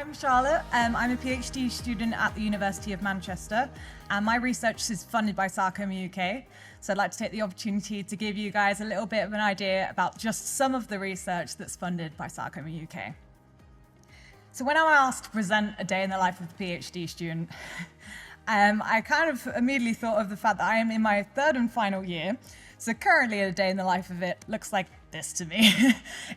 I'm Charlotte. I'm a PhD student at the University of Manchester, and my research is funded by Sarcoma UK. So I'd like to take the opportunity to give you guys a little bit of an idea about just some of the research that's funded by Sarcoma UK. So when I'm asked to present a day in the life of a PhD student, I kind of immediately thought of the fact that I am in my third and final year. So currently a day in the life of it looks like this to me.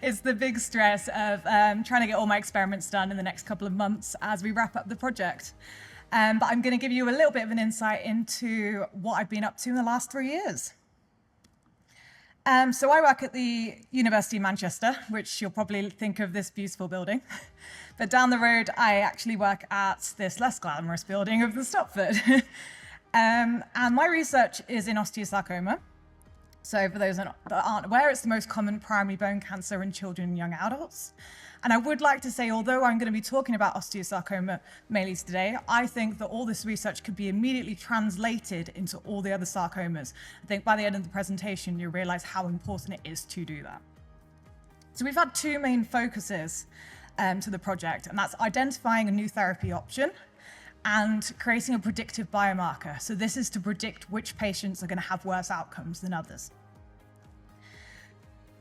It's the big stress of trying to get all my experiments done in the next couple of months as we wrap up the project. But I'm going to give you a little bit of an insight into what I've been up to in the last 3 years. So I work at the University of Manchester, which you'll probably think of this beautiful building. But down the road, I actually work at this less glamorous building of the Stopford. And my research is in osteosarcoma. So for those that aren't aware, it's the most common primary bone cancer in children and young adults. And I would like to say, although I'm going to be talking about osteosarcoma mainly today, I think that all this research could be immediately translated into all the other sarcomas. I think by the end of the presentation, you'll realize how important it is to do that. So we've had two main focuses to the project, and that's identifying a new therapy option and creating a predictive biomarker. So this is to predict which patients are going to have worse outcomes than others.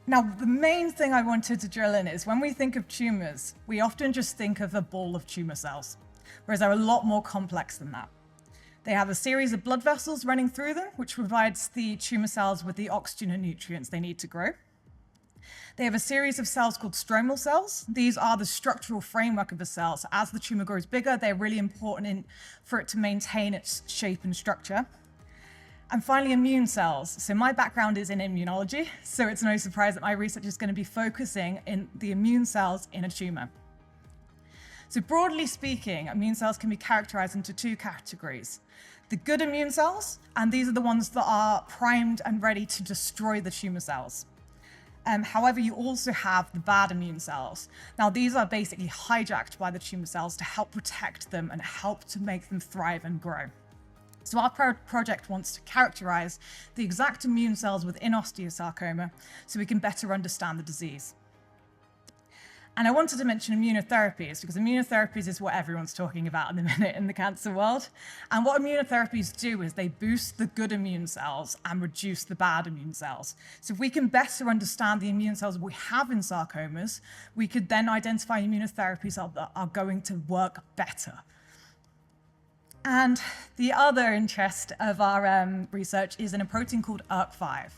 Now, the main thing I wanted to drill in is when we think of tumors, we often just think of a ball of tumor cells, whereas they're a lot more complex than that. They have a series of blood vessels running through them, which provides the tumor cells with the oxygen and nutrients they need to grow. They have a series of cells called stromal cells. These are the structural framework of the cell. So as the tumor grows bigger, they're really important for it to maintain its shape and structure. And finally, immune cells. So my background is in immunology, so it's no surprise that my research is going to be focusing in the immune cells in a tumor. So broadly speaking, immune cells can be characterized into two categories. The good immune cells, and these are the ones that are primed and ready to destroy the tumor cells. However, you also have the bad immune cells. Now, these are basically hijacked by the tumor cells to help protect them and help to make them thrive and grow. So our project wants to characterize the exact immune cells within osteosarcoma so we can better understand the disease. And I wanted to mention immunotherapies because immunotherapies is what everyone's talking about in the minute in the cancer world. And what immunotherapies do is they boost the good immune cells and reduce the bad immune cells. So if we can better understand the immune cells we have in sarcomas, we could then identify immunotherapies that are going to work better. And the other interest of our research is in a protein called ERK5.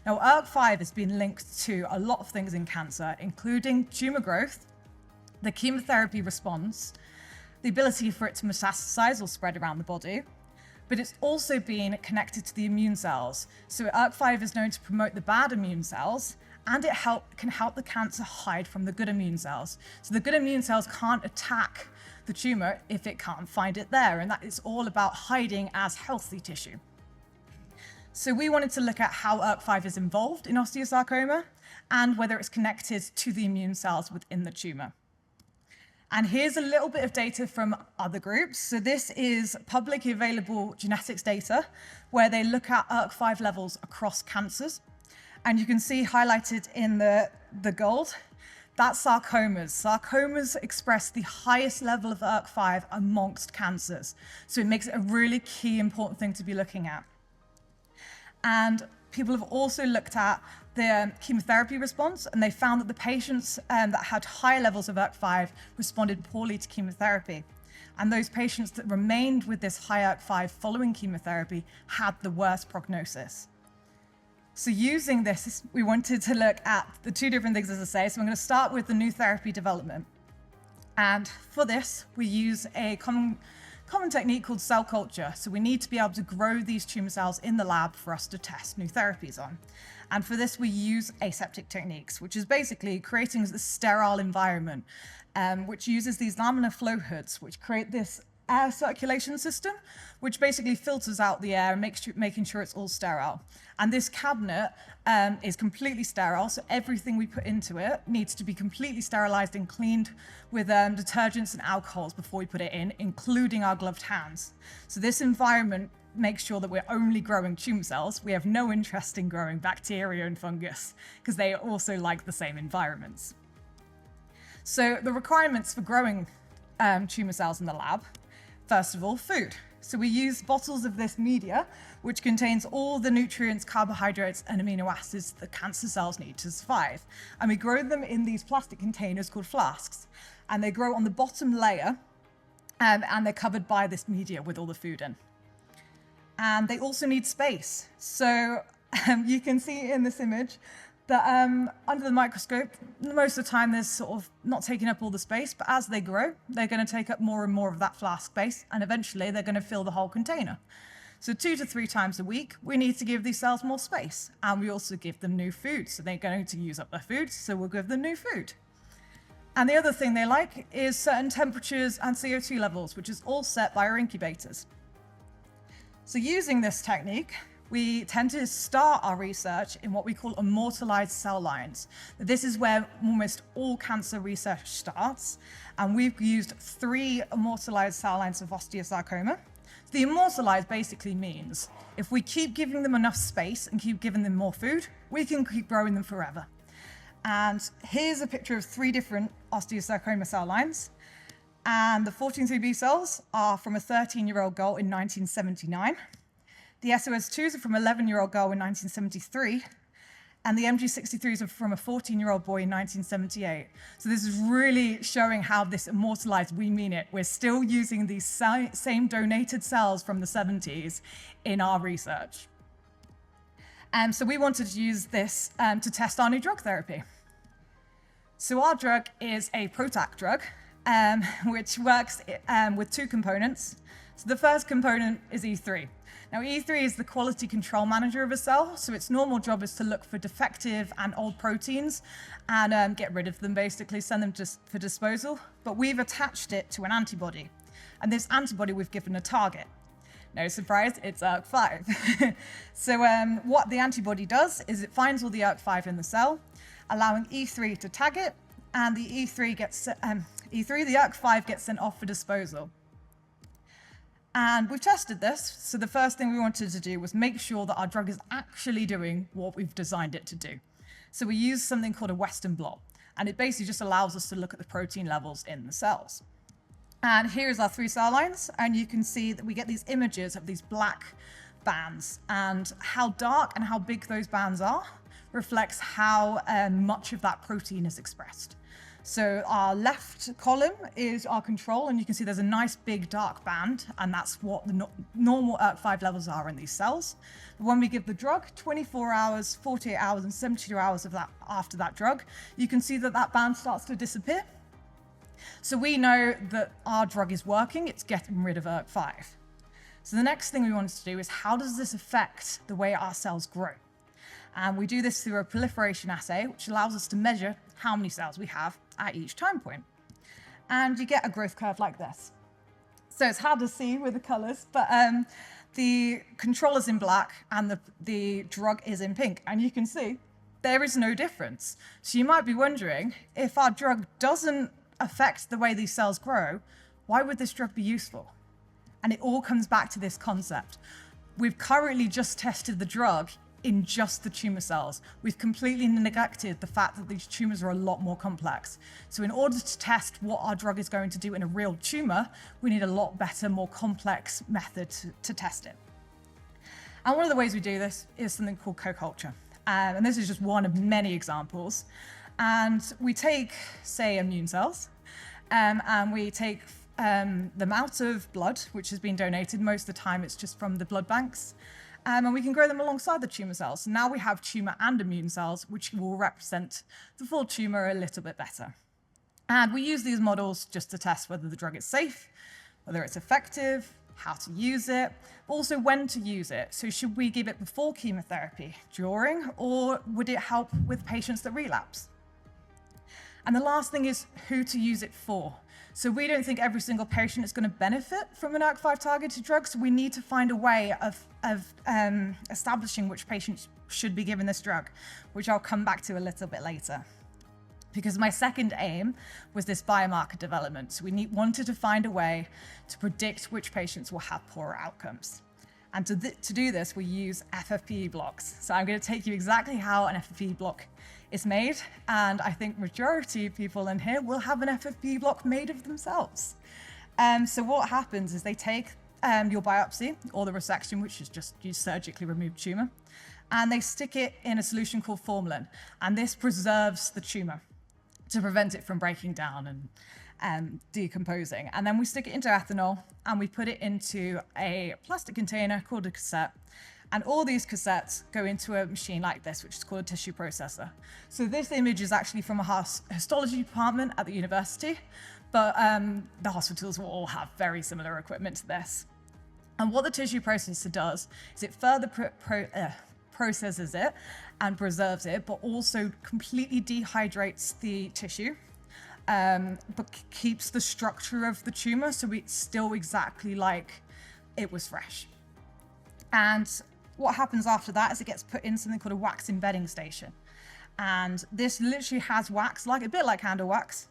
Now, ERK5 has been linked to a lot of things in cancer, including tumor growth, the chemotherapy response, the ability for it to metastasize or spread around the body, but it's also been connected to the immune cells. So ERK5 is known to promote the bad immune cells, and it can help the cancer hide from the good immune cells. So the good immune cells can't attack the tumor if it can't find it there, and that is all about hiding as healthy tissue. So we wanted to look at how ERK5 is involved in osteosarcoma and whether it's connected to the immune cells within the tumor. And here's a little bit of data from other groups. So this is publicly available genetics data where they look at ERK5 levels across cancers. And you can see highlighted in the gold, that's sarcomas. Sarcomas express the highest level of ERK5 amongst cancers. So it makes it a really key, important thing to be looking at. And people have also looked at the chemotherapy response, and they found that the patients that had higher levels of ERK5 responded poorly to chemotherapy. And those patients that remained with this high ERK5 following chemotherapy had the worst prognosis. So using this, we wanted to look at the two different things, as I say. So I'm going to start with the new therapy development. And for this, we use a common technique called cell culture. So we need to be able to grow these tumor cells in the lab for us to test new therapies on. And for this, we use aseptic techniques, which is basically creating a sterile environment, which uses these laminar flow hoods, which create this air circulation system, which basically filters out the air and making sure it's all sterile. And this cabinet is completely sterile, so everything we put into it needs to be completely sterilized and cleaned with detergents and alcohols before we put it in, including our gloved hands. So this environment makes sure that we're only growing tumor cells. We have no interest in growing bacteria and fungus because they also like the same environments. So the requirements for growing tumor cells in the lab? First of all, food. So we use bottles of this media, which contains all the nutrients, carbohydrates, and amino acids that cancer cells need to survive. And we grow them in these plastic containers called flasks. And they grow on the bottom layer, and they're covered by this media with all the food in. And they also need space. So you can see in this image that under the microscope, most of the time they're sort of not taking up all the space, but as they grow, they're going to take up more and more of that flask space, and eventually they're going to fill the whole container. So 2 to 3 times a week, we need to give these cells more space, and we also give them new food. So they're going to use up their food, so we'll give them new food. And the other thing they like is certain temperatures and CO2 levels, which is all set by our incubators. So using this technique, we tend to start our research in what we call immortalized cell lines. This is where almost all cancer research starts, and we've used 3 immortalized cell lines of osteosarcoma. The immortalized basically means if we keep giving them enough space and keep giving them more food, we can keep growing them forever. And here's a picture of 3 different osteosarcoma cell lines. And the 14-3B cells are from a 13-year-old girl in 1979. The SOS2s are from an 11-year-old girl in 1973, and the MG63s are from a 14-year-old boy in 1978. So this is really showing how this immortalized, we mean it. We're still using these same donated cells from the 70s in our research. So we wanted to use this to test our new drug therapy. So our drug is a PROTAC drug, which works with 2 components. So the first component is E3. Now, E3 is the quality control manager of a cell, so its normal job is to look for defective and old proteins and get rid of them, basically, send them for disposal. But we've attached it to an antibody, and this antibody we've given a target. No surprise, it's ERK5. So what the antibody does is it finds all the ERK5 in the cell, allowing E3 to tag it, and the the ERK5 gets sent off for disposal. And we've tested this, so the first thing we wanted to do was make sure that our drug is actually doing what we've designed it to do. So we use something called a Western blot, and it basically just allows us to look at the protein levels in the cells. And here's our 3 cell lines, and you can see that we get these images of these black bands, and how dark and how big those bands are reflects how much of that protein is expressed. So our left column is our control, and you can see there's a nice big dark band, and that's what the normal ERK5 levels are in these cells. But when we give the drug, 24 hours, 48 hours, and 72 hours of that after that drug, you can see that that band starts to disappear. So we know that our drug is working, it's getting rid of ERK5. So the next thing we wanted to do is how does this affect the way our cells grow? And we do this through a proliferation assay, which allows us to measure how many cells we have at each time point. And you get a growth curve like this. So it's hard to see with the colors, but the control is in black and the drug is in pink. And you can see there is no difference. So you might be wondering, if our drug doesn't affect the way these cells grow, why would this drug be useful? And it all comes back to this concept. We've currently just tested the drug in just the tumor cells. We've completely neglected the fact that these tumors are a lot more complex. So in order to test what our drug is going to do in a real tumor, we need a lot better, more complex method to test it. And one of the ways we do this is something called co-culture. And this is just one of many examples. And we take, say, immune cells, and we take them out of blood, which has been donated. Most of the time, it's just from the blood banks. And we can grow them alongside the tumor cells. So now we have tumor and immune cells, which will represent the full tumor a little bit better. And we use these models just to test whether the drug is safe, whether it's effective, how to use it, also when to use it. So should we give it before chemotherapy, during, or would it help with patients that relapse? And the last thing is who to use it for. So we don't think every single patient is going to benefit from an ERK5 targeted drug, so we need to find a way of establishing which patients should be given this drug, which I'll come back to a little bit later. Because my second aim was this biomarker development. So we wanted to find a way to predict which patients will have poorer outcomes. And to do this, we use FFPE blocks. So I'm going to take you exactly how an FFPE block is made, and I think majority of people in here will have an FFP block made of themselves. So what happens is they take your biopsy or the resection, which is just you surgically remove tumor, and they stick it in a solution called formalin, and this preserves the tumor to prevent it from breaking down and decomposing. And then we stick it into ethanol and we put it into a plastic container called a cassette. And all these cassettes go into a machine like this, which is called a tissue processor. So this image is actually from a histology department at the university, but the hospitals will all have very similar equipment to this. And what the tissue processor does is it further processes it and preserves it, but also completely dehydrates the tissue, but keeps the structure of the tumor so it's still exactly like it was fresh. And what happens after that is it gets put in something called a wax embedding station. And this literally has wax, like a bit like candle wax.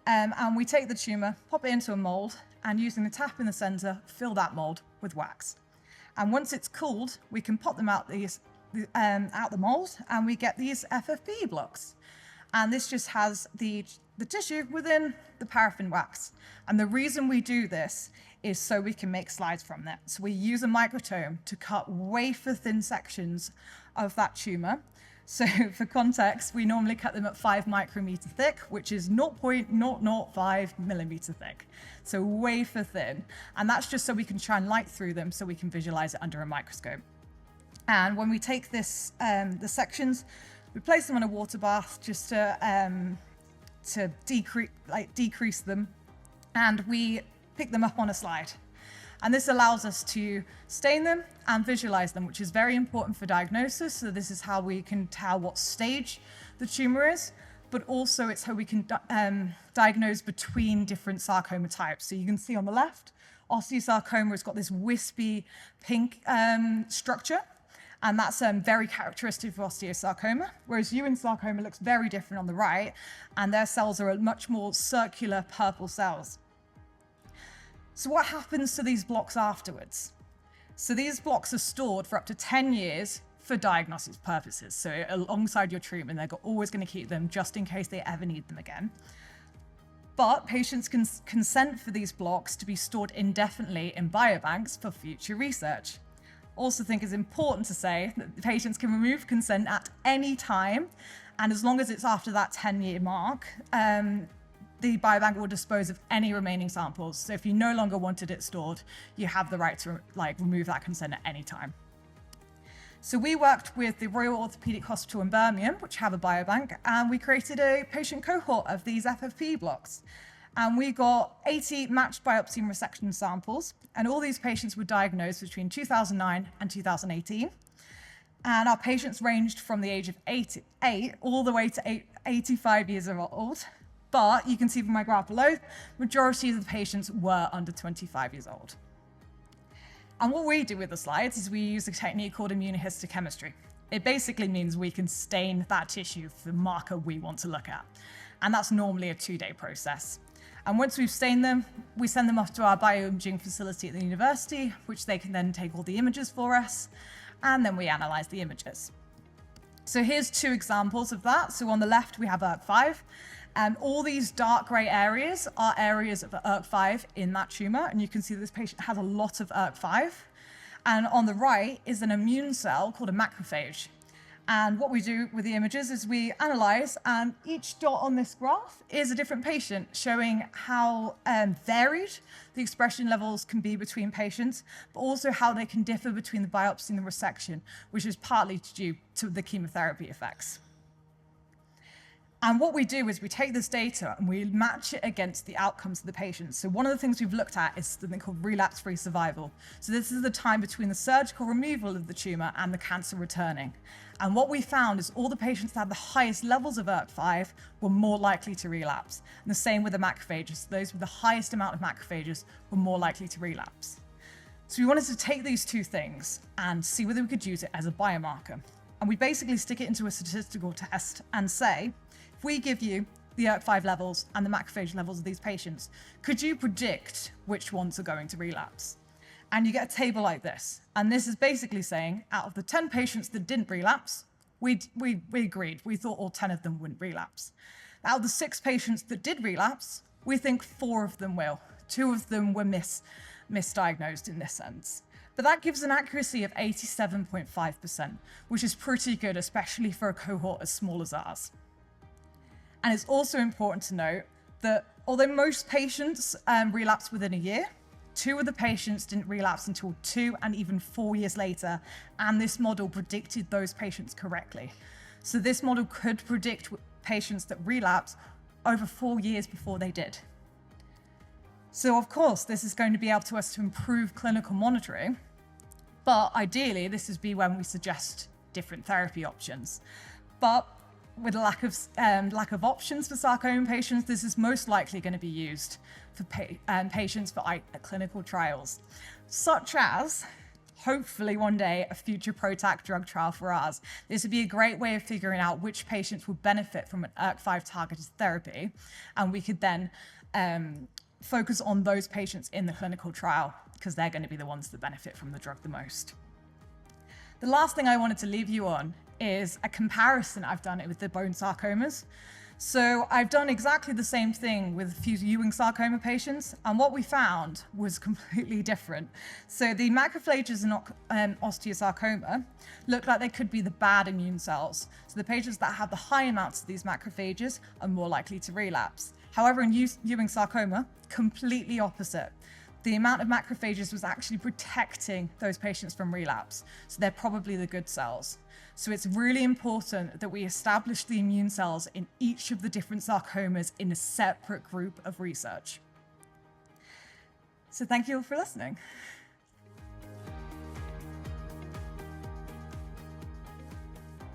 And we take the tumor, pop it into a mold, and using the tap in the center, fill that mold with wax. And once it's cooled, we can pop them out the mold, and we get these FFP blocks. And this just has the tissue within the paraffin wax. And the reason we do this is so we can make slides from that. So we use a microtome to cut wafer thin sections of that tumor. So for context, we normally cut them at 5 micrometer thick, which is 0.005 millimeter thick. So wafer thin. And that's just so we can shine light through them so we can visualize it under a microscope. And when we take this, the sections, we place them on a water bath just to decrease them, and we pick them up on a slide. And this allows us to stain them and visualize them, which is very important for diagnosis. So this is how we can tell what stage the tumor is, but also it's how we can diagnose between different sarcoma types. So you can see on the left, osteosarcoma has got this wispy pink structure, and that's very characteristic of osteosarcoma, whereas Ewing sarcoma looks very different on the right, and their cells are much more circular purple cells. So what happens to these blocks afterwards? So these blocks are stored for up to 10 years for diagnosis purposes. So alongside your treatment, they're always going to keep them just in case they ever need them again. But patients can consent for these blocks to be stored indefinitely in biobanks for future research. Also think it's important to say that the patients can remove consent at any time, and as long as it's after that 10-year mark, the biobank will dispose of any remaining samples. So if you no longer wanted it stored, you have the right to remove that consent at any time. So we worked with the Royal Orthopaedic Hospital in Birmingham, which have a biobank, and we created a patient cohort of these FFP blocks. And we got 80 matched biopsy and resection samples, and all these patients were diagnosed between 2009 and 2018. And our patients ranged from the age of 8 all the way to 85 years old. But you can see from my graph below, majority of the patients were under 25 years old. And what we do with the slides is we use a technique called immunohistochemistry. It basically means we can stain that tissue for the marker we want to look at. And that's normally a 2-day process. And once we've stained them, we send them off to our bioimaging facility at the university, which they can then take all the images for us, and then we analyze the images. So here's 2 examples of that. So on the left, we have ERK5. And all these dark gray areas are areas of ERK5 in that tumor. And you can see this patient has a lot of ERK5. And on the right is an immune cell called a macrophage. And what we do with the images is we analyze, and each dot on this graph is a different patient, showing how varied the expression levels can be between patients, but also how they can differ between the biopsy and the resection, which is partly due to the chemotherapy effects. And what we do is we take this data and we match it against the outcomes of the patients. So one of the things we've looked at is something called relapse-free survival. So this is the time between the surgical removal of the tumor and the cancer returning. And what we found is all the patients that had the highest levels of ERK5 were more likely to relapse. And the same with the macrophages. Those with the highest amount of macrophages were more likely to relapse. So we wanted to take these 2 things and see whether we could use it as a biomarker. And we basically stick it into a statistical test and say, if we give you the ERK5 levels and the macrophage levels of these patients, could you predict which ones are going to relapse? And you get a table like this. And this is basically saying, out of the 10 patients that didn't relapse, We agreed. We thought all 10 of them wouldn't relapse. Out of the 6 patients that did relapse, we think 4 of them will. 2 of them were misdiagnosed in this sense. But that gives an accuracy of 87.5%, which is pretty good, especially for a cohort as small as ours. And it's also important to note that although most patients relapse within a year, 2 of the patients didn't relapse until 2 and even 4 years later, and this model predicted those patients correctly. So this model could predict patients that relapse over 4 years before they did. So of course, this is going to be able to us to improve clinical monitoring, but ideally this is when we suggest different therapy options. But with a lack of options for sarcoma patients, this is most likely going to be used for patients for clinical trials, such as, hopefully one day, a future PROTAC drug trial for ours. This would be a great way of figuring out which patients would benefit from an ERK5 targeted therapy, and we could then focus on those patients in the clinical trial because they're going to be the ones that benefit from the drug the most. The last thing I wanted to leave you on is a comparison I've done with the bone sarcomas. So I've done exactly the same thing with a few Ewing sarcoma patients, and what we found was completely different. So the macrophages in osteosarcoma look like they could be the bad immune cells. So the patients that have the high amounts of these macrophages are more likely to relapse. However, in Ewing sarcoma, completely opposite. The amount of macrophages was actually protecting those patients from relapse. So they're probably the good cells. So it's really important that we establish the immune cells in each of the different sarcomas in a separate group of research. So thank you all for listening.